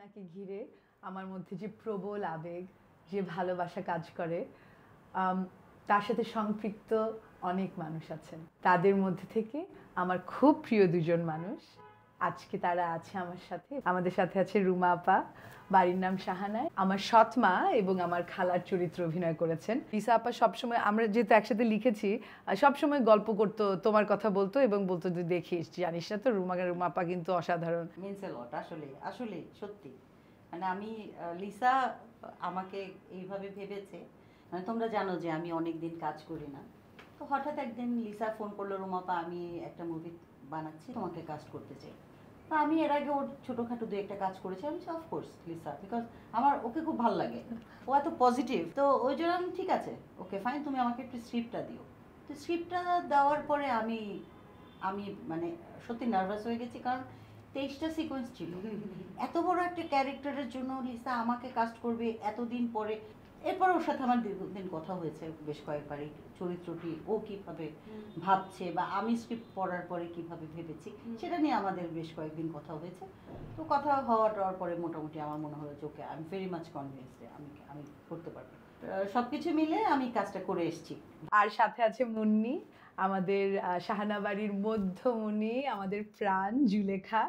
সাহানাকে ঘিরে আমার মধ্যে যে প্রবল আবেগ, যে ভালোবাসা কাজ করে, তার সাথে সম্পৃক্ত অনেক মানুষ আছেন। তাদের মধ্যে থেকে আমার খুব প্রিয় দুজন মানুষ আজকে তারা আছে আমার সাথে। আমাদের সাথে আছে রুমা আপা, বাড়ির নাম সাহানায়, আমার সৎ মা এবং আমার খালার চরিত্র অভিনয় করেছেন। লিসা আপা সবসময়, আমরা যেহেতু একসাথে লিখেছি, সবসময় গল্প করতো, তোমার কথা বলতো এবং বলতো যে দেখিস, জানিস না তো রুমা আপা কিন্তু অসাধারণ। মিন্স এ লট। আসলে আসলে সত্যি, মানে আমি লিসা আমাকে এইভাবে ভেবেছে, মানে তোমরা জানো যে আমি অনেক দিন কাজ করি না, তো হঠাৎ একদিন লিসা ফোন করলো, রুমাপা আমি একটা মুভি বানাচ্ছি, তোমাকে কাজ করতে চাই। তো আমি এর আগে ওর ছোটোখাটো দু একটা কাজ করেছি, আমি অফকোর্স লিসা, বিকজ আমার ওকে খুব ভালো লাগে, ও এত পজিটিভ, তো ওই জন্য আমি ঠিক আছে ওকে ফাইন, তুমি আমাকে একটু স্ক্রিপ্টটা দিও। তো স্ক্রিপ্টটা দেওয়ার পরে আমি আমি মানে সত্যি নার্ভাস হয়ে গেছি, কারণ 23টা সিকোয়েন্স ছিল। এত বড় একটা ক্যারেক্টারের জন্য লিসা আমাকে কাস্ট করবে এতদিন পরে। এরপর ওর সাথে আমার দীর্ঘদিন কথা হয়েছে বেশ কয়েকবারই, চরিত্রটি ও কিভাবে ভাবছে বা আমি স্ক্রিপ্ট পড়ার পরে কিভাবে ভেবেছি সেটা নিয়ে আমাদের বেশ কয়েকদিন কথা হয়েছে। তো কথা হওয়ার পরে মোটামুটি আমার মনে হলো যে okay I am very much convinced আমি আমি করতে পারবো। সবকিছু মিলে আমি কাজটা করে এসেছি। আর সাথে আছে মুন্নি, আমাদের সাহানা বাড়ির মধ্যমণি, আমাদের প্রাণ জুলেখা।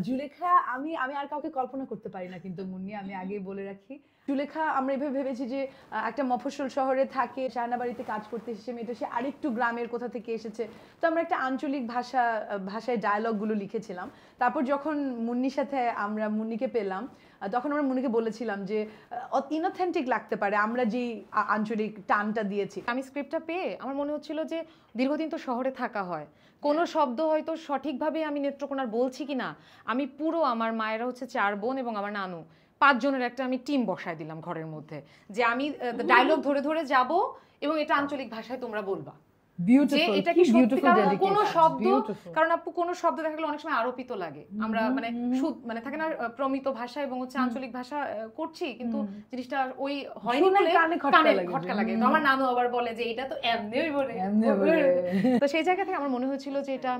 জুলেখা আমি আমি আর কাউকে কল্পনা করতে পারি না, কিন্তু মুন্নি আমি আগেই বলে রাখি, জুলেখা আমরা এভাবে ভেবেছি যে একটা মফস্বল শহরে থাকে, সাহানা বাড়িতে কাজ করতে এসেছে মেয়েটা, সে আরেকটু গ্রামের কোথা থেকে এসেছে, তো আমরা একটা আঞ্চলিক ভাষায় ডায়লগগুলো লিখেছিলাম। তারপর যখন মুন্নির সাথে আমরা মুন্নিকে পেলাম, তখন আমরা মুন্নিকে বলেছিলাম যে ইনঅথেন্টিক লাগতে পারে আমরা যেই আঞ্চলিক টানটা দিয়েছি। আমি স্ক্রিপ্টটা পেয়ে আমার মনে হচ্ছিল যে দীর্ঘদিন তো শহরে থাকা হয়, কোনো শব্দ হয়তো সঠিকভাবে আমি নেত্রকোনার বলছি কি না, আমি পুরো, আমার মায়েরা হচ্ছে 4 বোন এবং আমার নানু 5 জনের একটা আমি টিম বসায় দিলাম ঘরের মধ্যে, যে আমি ডায়লগ ধরে ধরে যাব এবং এটা আঞ্চলিক ভাষায় তোমরা বলবা। এটা কি কোনো শব্দ, কারণ আপু কোনো শব্দ দেখা গেলে অনেক সময় আরোপিত লাগে, আমরা মানে থাকে না প্রমিত ভাষা এবং হচ্ছে আঞ্চলিক ভাষা করছি, কিন্তু জিনিসটা ওই হয়নি বলে কানে খটকা লাগে। তো আমার নানু আবার বলে যে এটা তো এমনি বলে। তো সেই জায়গা থেকে আমার মনে হয়েছিল যে এটা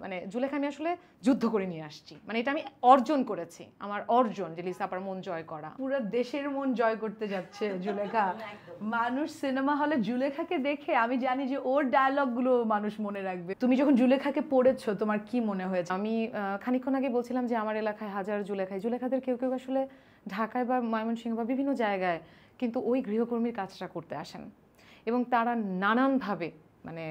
মানে জুলেখা আমি আসলে যুদ্ধ করে নিয়ে আসছি, মানে এটা আমি অর্জন করেছি, আমার অর্জন যে লিসা আপার মন জয় করা। পুরো দেশের মন জয় করতে যাচ্ছে জুলেখা। মানুষ সিনেমা হলে জুলেখাকে দেখে, আমি জানি যে ওর ডায়লগগুলো মানুষ মনে রাখবে। তুমি যখন জুলেখাকে পড়েছো তোমার কি মনে হয়েছে? আমি খানিকক্ষণ আগে বলছিলাম যে আমার এলাকায় হাজার জুলেখাদের কেউ কেউ আসলে ঢাকায় বা ময়মনসিংহ বা বিভিন্ন জায়গায় কিন্তু ওই গৃহকর্মীর কাজটা করতে আসেন, এবং তারা নানানভাবে, মানে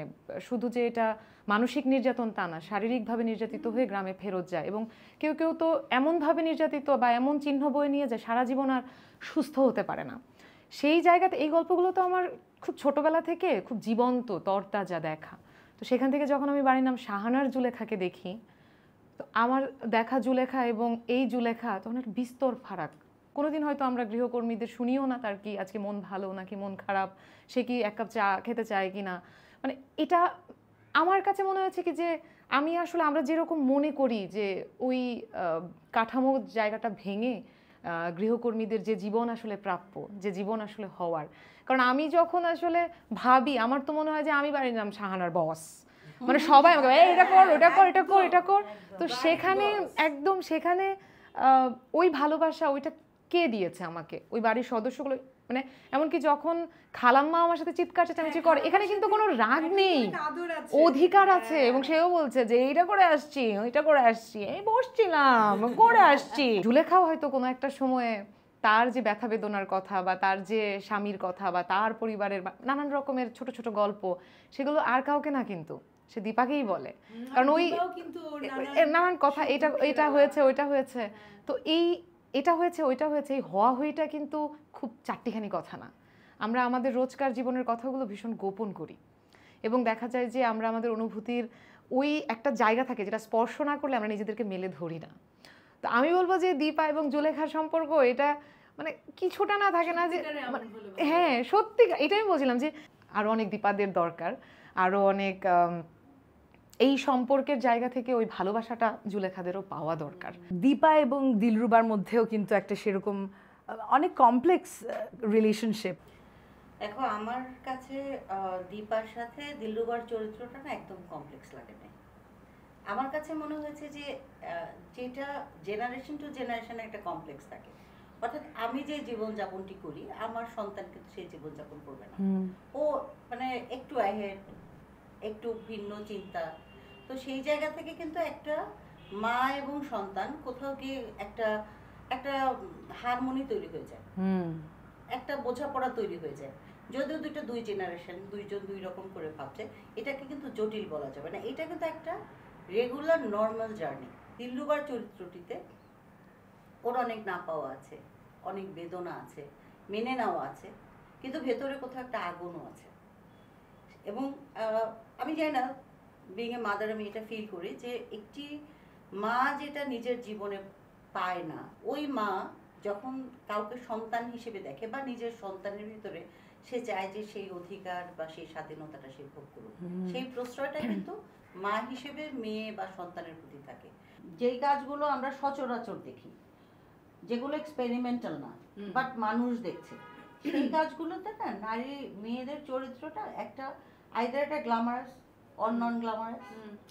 শুধু যে এটা মানসিক নির্যাতন তা না, শারীরিকভাবে নির্যাতিত হয়ে গ্রামে ফেরত যায়, এবং কেউ কেউ তো এমনভাবে নির্যাতিত বা এমন চিহ্ন বয়ে নিয়ে যায় সারা জীবন আর সুস্থ হতে পারে না। সেই জায়গাতে এই গল্পগুলো তো আমার খুব ছোটবেলা থেকে খুব জীবন্ত তরতাজা দেখা। তো সেখান থেকে যখন আমি বাড়ির নাম সাহানার জুলেখাকে দেখি, তো আমার দেখা জুলেখা এবং এই জুলেখা তখন একটা বিস্তর ফারাক। কোনোদিন হয়তো আমরা গৃহকর্মীদের শুনিও না তার কি আজকে মন ভালো নাকি মন খারাপ, সে কি এক কাপ চা খেতে চায় কি না, মানে এটা আমার কাছে মনে হয়েছে কি যে আমি আসলে, আমরা যেরকম মনে করি যে ওই কাঠামো জায়গাটা ভেঙে গৃহকর্মীদের যে জীবন আসলে প্রাপ্য, যে জীবন আসলে হওয়ার, কারণ আমি যখন আসলে ভাবি আমার তো মনে হয় যে আমি বাড়ির নাম সাহানার বস, মানে সবাই আমাকে এটা কর ওটা কর এটা কর এটা কর। তো সেখানে একদম সেখানে ওই ভালোবাসা ওইটা কে দিয়েছে আমাকে, ওই বাড়ির সদস্যগুলো, মানে এমনকি যখন খালাম্মা আমার সাথে চিৎকার চেঁচামেচি করে, এখানে কিন্তু কোনো রাগ নেই, অধিকার আছে, এবং সেও বলছে যে এইটা করে আসছি ওইটা করে আসছি, এই বসছিলাম করে আসছি। জুলেখাও হয়তো কোনো একটা সময়ে তার যে ব্যথা বেদনার কথা বা তার যে স্বামীর কথা বা তার পরিবারের নানান রকমের ছোট ছোট গল্প, সেগুলো আর কাউকে না, কিন্তু সে দীপাকেই বলে, কারণ ওই নানান কথা, এটা হয়েছে ওইটা হয়েছে, তো এটা হয়েছে ওইটা হয়েছে, এই হওয়া হইটা কিন্তু খুব চারটিখানি কথা না। আমরা আমাদের রোজকার জীবনের কথাগুলো ভীষণ গোপন করি, এবং দেখা যায় যে আমরা আমাদের অনুভূতির ওই একটা জায়গা থাকে যেটা স্পর্শ না করলে আমরা নিজেদেরকে মেলে ধরি না। তো আমি বলবো যে দীপা এবং জুলেখার সম্পর্ক এটা মানে কিছুটা না থাকে না যে, হ্যাঁ সত্যি, এটাই আমি বলছিলাম যে আরও অনেক দীপাদের দরকার, আরও অনেক এই সম্পর্কের জায়গা থেকে ওই ভালোবাসাটা জুলেখাদেরও পাওয়া দরকার। দীপা এবং দিলরুবার মধ্যেও কিন্তু একটা সেরকম অনেক কমপ্লেক্স রিলেশনশিপ। দেখো আমার কাছে দীপার সাথে দিলরুবার চরিত্রটা না একদম কমপ্লেক্স লাগে না। আমার কাছে মনে হয়েছে যে যেটা জেনারেশন টু জেনারেশন একটা কমপ্লেক্স থাকে, অর্থাৎ আমি যে জীবনযাপনটি করি আমার সন্তান কিন্তু সেই জীবনযাপন করবে না। ও মানে একটু অ্যাহেড, একটু ভিন্ন চিন্তা। তো সেই জায়গা থেকে কিন্তু একটা মা এবং সন্তান কোথাও গিয়ে একটা একটা হারমোনি তৈরি হয়ে যায়, একটা বোঝাপড়া তৈরি হয়ে যায়। যদিও দুই জেনারেশন, দুইজন দুই রকম করে ভাবছে, এটাকে কিন্তু জটিল বলা যাবে না। এটা কিন্তু একটা রেগুলার নর্মাল জার্নি। দিলরুবার চরিত্রটিতে ওর অনেক না পাওয়া আছে, অনেক বেদনা আছে, মেনে নেওয়া আছে, কিন্তু ভেতরে কোথাও একটা আগুনও আছে। এবং আমি জানি না, বিং এ মাদার, আমি এটা ফিল করি যে একটি মা যেটা নিজের জীবনে পায় না, ওই মা যখন কাউকে সন্তান হিসেবে দেখে বা নিজের সন্তানের ভিতরে সে চায় যে সেই অধিকার বা সেই স্বাধীনতাটা সে ভোগ করুক, সেই প্রশ্রয়টা কিন্তু মা হিসেবে মেয়ে বা সন্তানের প্রতি থাকে। যেই কাজগুলো আমরা সচরাচর দেখি, যেগুলো এক্সপেরিমেন্টাল না বাট মানুষ দেখছে, সেই কাজগুলোতে না নারী মেয়েদের চরিত্রটা একটা আইদার একটা গ্ল্যামারাস অর নন গ্ল্যামারাস,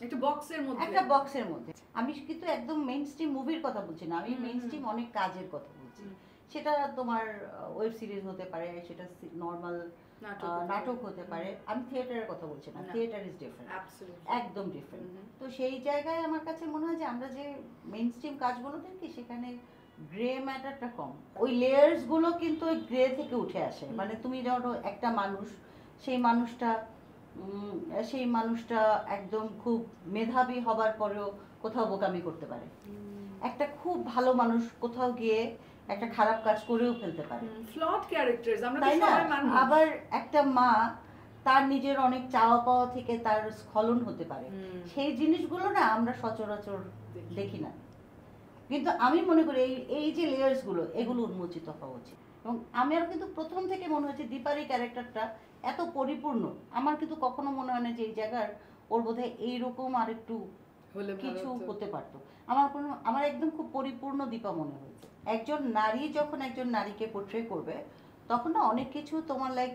একটা বক্সের মধ্যে, একটা বক্সের মধ্যে। আমি কিন্তু একদম মেইন স্ট্রিম মুভির কথা বলছি না, আমি মেইন স্ট্রিম অনেক কাজের কথা বলছি। সেটা তোমার ওয়েব সিরিজ হতে পারে, সেটা নর্মাল নাটক হতে পারে। আমি থিয়েটারের কথা বলছি না, থিয়েটার ইজ ডিফারেন্ট, একদম ডিফারেন্ট। তো সেই জায়গায় আমার কাছে মনে হয় যে আমরা যে মেইন স্ট্রিম কাজগুলো দেখি সেখানে গ্রে ম্যাটারটা কম, ওই লেয়ার্স গুলো কিন্তু ওই গ্রে থেকে উঠে আসে। মানে তুমি ধরো একটা মানুষ, সেই মানুষটা একদম খুব মেধাবী হবার পরেও কোথাও বোকামি করতে পারে। একটা খুব ভালো মানুষ কোথাও গিয়ে একটা খারাপ কাজ করেও ফেলতে পারে, ফ্লট ক্যারেক্টারস আমরা তো তাই না? সবাই মানুষ। আবার একটা মা তার নিজের অনেক চাওয়া পাওয়া থেকে তার স্খলন হতে পারে। সেই জিনিসগুলো না আমরা সচরাচর দেখি না, কিন্তু আমি মনে করি এই যে লেয়ার্স গুলো, এগুলো উন্মোচিত হওয়া উচিত। এবং আমার কিন্তু প্রথম থেকে মনে হচ্ছে দীপারি ক্যারেক্টারটা এত পরিপূর্ণ, আমার কিন্তু কখনো মনে হয় না যে এই জায়গার ওর বোধহয় এইরকম আর একটু কিছু হতে পারতো। আমার একদম খুব পরিপূর্ণ দীপা মনে হয়েছে। একজন নারী যখন একজন নারীকে পোর্ট্রে করবে তখন না অনেক কিছু তোমার লাইক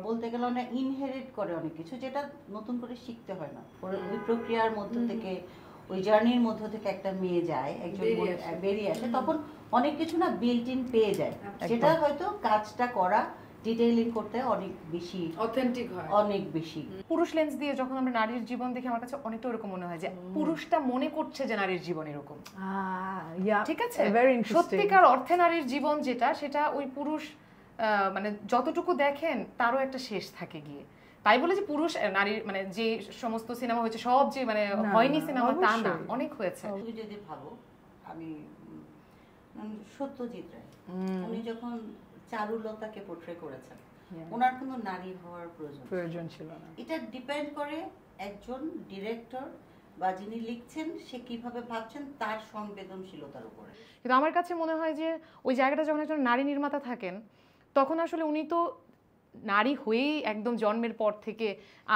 বলতে গেলে অনেক ইনহেরিট করে অনেক কিছু, যেটা নতুন করে শিখতে হয় না। ওই প্রক্রিয়ার মধ্য থেকে, ওই জার্নির মধ্য থেকে একটা মেয়ে যায়, একজন বেরিয়ে আসে, তখন অনেক কিছু না বিল্ট ইন পেয়ে যায়, যেটা হয়তো কাজটা করা ডিটেইলিং করতে অনেক বেশি অথেন্টিক হয়, অনেক বেশি। পুরুষ লেন্স দিয়ে যখন আমরা নারীর জীবন দেখি আমার কাছে অনেকটা ওরকম মনে হয় যে পুরুষটা মনে করছে যে নারীর জীবন এরকম, ঠিক আছে? সত্যিকার অর্থে নারীর জীবন যেটা, সেটা ওই পুরুষ মানে যতটুকু দেখেন তারও একটা শেষ থাকে গিয়ে। তাই বলে যে পুরুষ নারীর মানে যে সমস্ত সিনেমা হয়েছে সব যে মানে হয়নি সিনেমা, তা না, অনেক হয়েছে। তুমি যদি ভাবো, আমি সত্যজিৎ রায় উনি যখন চারুলতাকে পোর্ট্রে করেছেন, ওনার কোনো নারী হওয়ার প্রয়োজন ছিল না। এটা ডিপেন্ড করে একজন ডিরেক্টর বা যিনি লিখছেন সে কিভাবে ভাবছেন তার সংবেদনশীলতার উপরে। কিন্তু আমার কাছে মনে হয় যে ওই জায়গাটা যখন একজন নারী নির্মাতা থাকেন, তখন আসলে উনি তো নারী হয়েই একদম জন্মের পর থেকে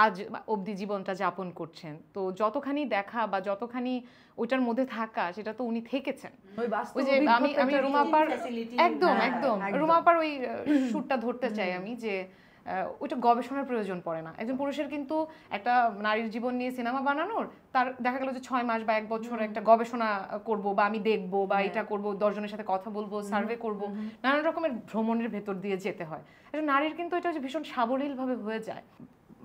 আজ অবধি জীবনটা যাপন করছেন। তো যতখানি দেখা বা যতখানি ওইটার মধ্যে থাকা, সেটা তো উনি থেকেছেন। ওই যে আমি রুমাপার একদম রুমাপার ওই সুরটা ধরতে চাই আমি, যে ওইটা গবেষণার প্রয়োজন পড়ে না। একজন পুরুষের কিন্তু একটা নারীর জীবন নিয়ে সিনেমা বানানোর, তার দেখা গেল যে 6 মাস বা 1 বছর একটা গবেষণা করব, বা আমি দেখবো, বা এটা করব, 10 জনের সাথে কথা বলবো, সার্ভে করব, নানান রকমের ভ্রমণের ভেতর দিয়ে যেতে হয়। একজন নারীর কিন্তু এটা ভীষণ সাবলীল ভাবে হয়ে যায়।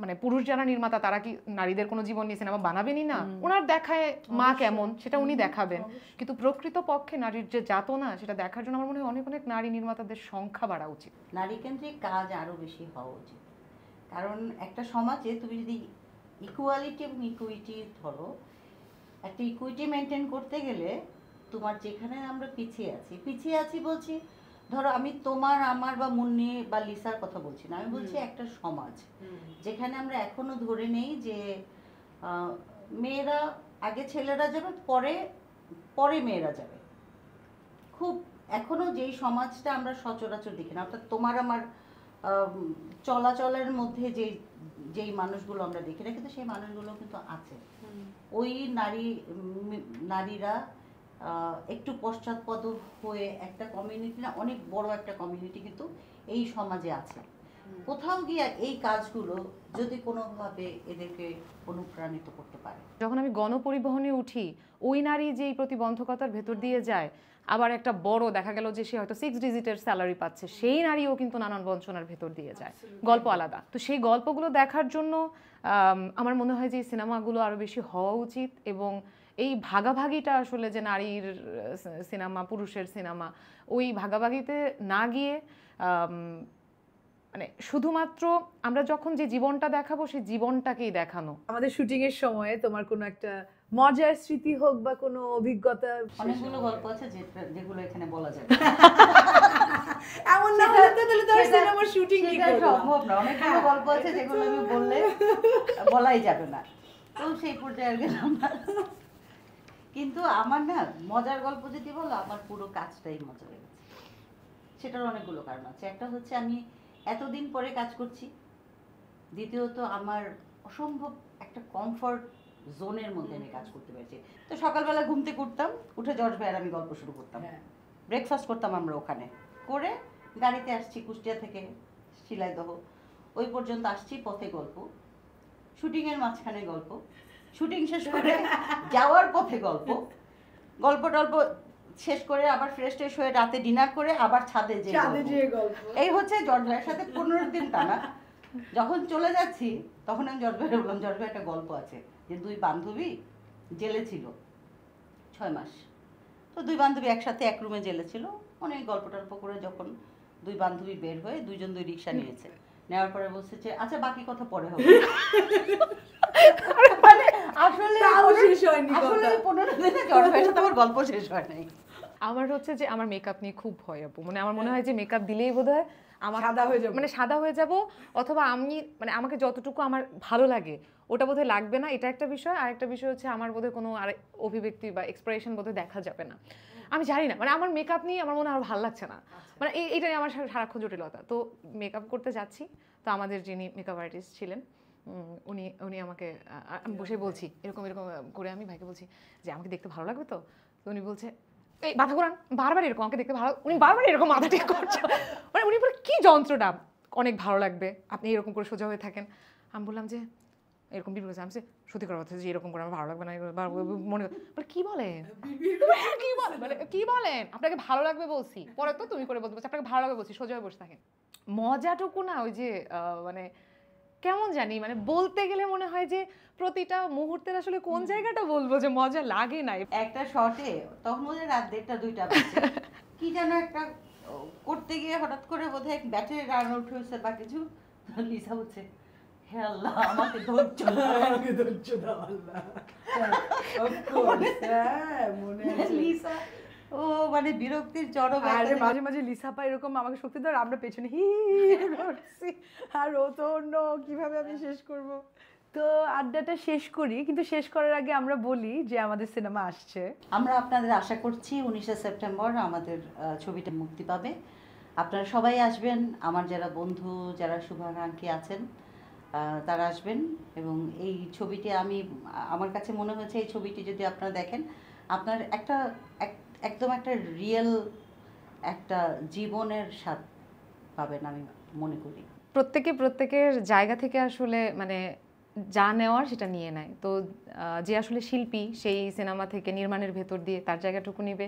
মানে পুরুষ যারা নির্মাতা, তারা কি নারীদের কোনো জীবন নিয়ে সিনেমা বানাবেনই না? ওনার দেখায় মা কেমন সেটা উনি দেখাবেন, কিন্তু প্রকৃত পক্ষে নারীর যে যাতনা, সেটা দেখার জন্য আমার মনে হয় অনেক অনেক নারী নির্মাতাদের সংখ্যা বাড়া উচিত। নারী কেন্দ্রিক কাজ আরো বেশি হওয়া উচিত। কারণ একটা সমাজে তুমি যদি ইকুয়ালিটি এবং ইকুইটি ধরো, একটা ইকুইটি মেনটেন করতে গেলে তোমার যেখানে আমরা পিছিয়ে আছি বলছি, ধরো আমি তোমার, আমার বা মুন্নি বা লিসার কথা বলছি না, আমি বলছি একটা সমাজ যেখানে আমরা এখনো ধরে নেই যে মেয়েরা আগে ছেলেরা যাবে, পরে মেয়েরা যাবে। খুব এখনো যেই সমাজটা আমরা সচরাচর দেখি না, অর্থাৎ তোমার আমার চলাচলের মধ্যে যেই মানুষগুলো আমরা দেখি না, কিন্তু সেই মানুষগুলো কিন্তু আছে। ওই নারীরা একটু পশ্চাৎপদ হয়ে একটা কমিউনিটি না, অনেক বড় একটা কমিউনিটি কিন্তু এই সমাজে আছে। কোথাও গিয়ে এই কাজগুলো যদি কোনোভাবে এদেরকে অনুপ্রাণিত করতে পারে। যখন আমি গণপরিবহনে উঠি, ওই নারী যে এই প্রতিবন্ধকতার ভেতর দিয়ে যায়, আবার একটা বড় দেখা গেল যে সে হয়তো 6 ডিজিটের স্যালারি পাচ্ছে, সেই নারীও কিন্তু নানান বঞ্চনার ভেতর দিয়ে যায়। গল্প আলাদা। তো সেই গল্পগুলো দেখার জন্য আমার মনে হয় যে এই সিনেমাগুলো আরো বেশি হওয়া উচিত, এবং এই ভাগাভাগিটা আসলে যে নারীর সিনেমা, পুরুষের সিনেমা, ওই ভাগাভাগিতে না গিয়ে মানে শুধুমাত্র আমরা যখন যে জীবনটা দেখাবো সেই জীবনটাকেই দেখানো। আমাদের শুটিং এর সময় তোমার কোনো একটা মজার স্মৃতি হোক বা কোনো অভিজ্ঞতা? অনেকগুলো গল্প আছে যেগুলো এখানে বলা যাবে এমন না হলে তো তাহলে তোর সিনেমার শুটিং কি সেটা করব? সম্ভব না। অনেকগুলো গল্প আছে যেগুলো আমি বললে বলাই যাবে না, তো সেই পর্যায়ে আর গেলাম না। কিন্তু আমার না মজার গল্প যদি বলো, আমার পুরো কাজটাই মজা লেগেছে। সেটার অনেকগুলো কারণ আছে। একটা হচ্ছে আমি এতদিন পরে কাজ করছি, দ্বিতীয়ত আমার অসম্ভব একটা কমফর্ট জোনের মধ্যে আমি কাজ করতে পেরেছি। তো সকালবেলা ঘুম থেকে উঠতাম, উঠে জর্জ ভাইয়ের আমি গল্প শুরু করতাম, ব্রেকফাস্ট করতাম আমরা ওখানে, করে গাড়িতে আসছি কুষ্টিয়া থেকে শিলাইদহ, ওই পর্যন্ত আসছি, পথে গল্প, শুটিংয়ের মাঝখানে গল্প, শুটিং শেষ করে যাওয়ার পথে গল্প, গল্প টল্প শেষ করে আবার ফ্রেশ ট্রেশ হয়ে রাতে ডিনার করে আবার ছাদে যেয়ে গল্প। এই হচ্ছে জর্জ ভাইয়ের সাথে 15 দিন টানা। যখন চলে যাচ্ছি তখন আমি জর্জ ভাইয়ের বললাম, জর্জ ভাই একটা গল্প আছে যে 2 বান্ধবী জেলে ছিল 6 মাস। তো 2 বান্ধবী একসাথে এক রুমে জেলে ছিল। অনেক গল্প টল্প করে যখন 2 বান্ধবী বের হয়ে 2জন 2 রিক্সা নিয়েছে, নেওয়ার পরে বলছে যে আচ্ছা বাকি কথা পরে হবে। মানে আসলে তাও শেষ হয়নি আসলে কথা। 15 দিনে জর্জ ভাইয়ের সাথে আমার গল্প শেষ হয় নাই। আমার হচ্ছে যে আমার মেকআপ নিয়ে খুব ভয় আপু, মানে আমার মনে হয় যে মেকআপ দিলেই বোধহয় আমার সাদা হয়ে যাবো। মানে সাদা হয়ে যাব, অথবা আমি মানে আমাকে যতটুকু আমার ভালো লাগে ওটা বোধহয় লাগবে না, এটা একটা বিষয়। আর একটা বিষয় হচ্ছে আমার বোধহয় কোনো আর অভিব্যক্তি বা এক্সপ্রেশন বোধহয় দেখা যাবে না। আমি জানি না, মানে আমার মেকআপ নিয়ে আমার মনে হয় আর ভালো লাগছে না, মানে এইটা নিয়ে আমার সারাক্ষণ জটিলতা। তো মেকআপ করতে যাচ্ছি, তো আমাদের যিনি মেকআপ আর্টিস্ট ছিলেন উনি উনি আমাকে আমি বসে বলছি এরকম এরকম করে, আমি ভাইকে বলছি যে আমাকে দেখতে ভালো লাগবে তো? তো উনি বলছে এই মাথা ঘোরান, বারবার এরকম আমাকে দেখতে ভালো, উনি বারবার এরকম মাথা ঠিক করছে, মানে উনি বলে কি যন্ত্রটা, অনেক ভালো লাগবে আপনি এরকম করে সোজা হয়ে থাকেন। আমি বললাম যে এরকম বিড় করেছে, আমি সত্যি করার কথা যে এরকম করে আমার ভালো লাগবে না, মনে বলে কি বলেন কি বলেন, মানে কি বলেন, আপনাকে ভালো লাগবে বলছি, পরে তো তুমি করে বলতে বলছি আপনাকে ভালো লাগবে বলছি, সোজা হয়ে বসে থাকেন। মজাটুকু না ওই যে মানে কেমন জানি, মানে বলতে গেলে মনে হয় যে প্রতিটা মুহূর্তের আসলে কোন জায়গাটা বলবো যে মজা লাগে না। একটা শটে তখন বোধহয় রাত 1:30-2টা বাজে, কি যেন একটা করতে গিয়ে হঠাৎ করে বোধহয় ব্যাটারি রান আউট হয়েছে বা কিছু, লিসা বলছে হে আল্লাহ আমাকে ধৈর্য দাও, আমাকে ধৈর্য দাও আল্লাহ। Of course, হ্যাঁ, মনে আছে। লিসা ও মানে বিরক্তির চরম আরে একটা মাঝে মাঝে লিসাপা এরকম আমাকে শক্তি দেয়, আমরা পেছনে হি করছি, আর ও তো অন্য কিভাবে আমি শেষ করব। তো আড্ডাটা শেষ করি, কিন্তু শেষ করার আগে আমরা বলি যে আমাদের সিনেমা আসছে। আমরা আপনাদের আশা করছি 19শে সেপ্টেম্বর আমাদের ছবিটা মুক্তি পাবে। আপনারা সবাই আসবেন, আমার যারা বন্ধু যারা শুভাকাঙ্ক্ষী আছেন তারা আসবেন। এবং এই ছবিটি আমার কাছে মনে হয়েছে এই ছবিটি যদি আপনারা দেখেন, আপনার একদম একটা রিয়েল একটা জীবনের স্বাদ পাবেন আমি মনে করি। প্রত্যেকের জায়গা থেকে আসলে মানে যা নেওয়ার সেটা নিয়ে নেয়। তো যে আসলে শিল্পী সেই সিনেমা থেকে নির্মাণের ভেতর দিয়ে তার জায়গাটুকু নেবে,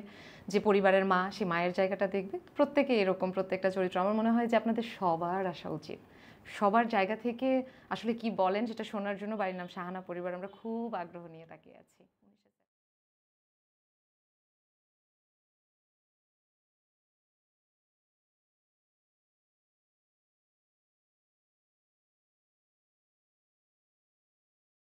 যে পরিবারের মা সে মায়ের জায়গাটা দেখবে। প্রত্যেকে এরকম প্রত্যেকটা চরিত্র আমার মনে হয় যে আপনাদের সবার আসা উচিত, সবার জায়গা থেকে আসলে কি বলেন সেটা শোনার জন্য। বাড়ির নাম শাহানা পরিবার, আমরা খুব আগ্রহ নিয়ে তাকিয়ে আছি।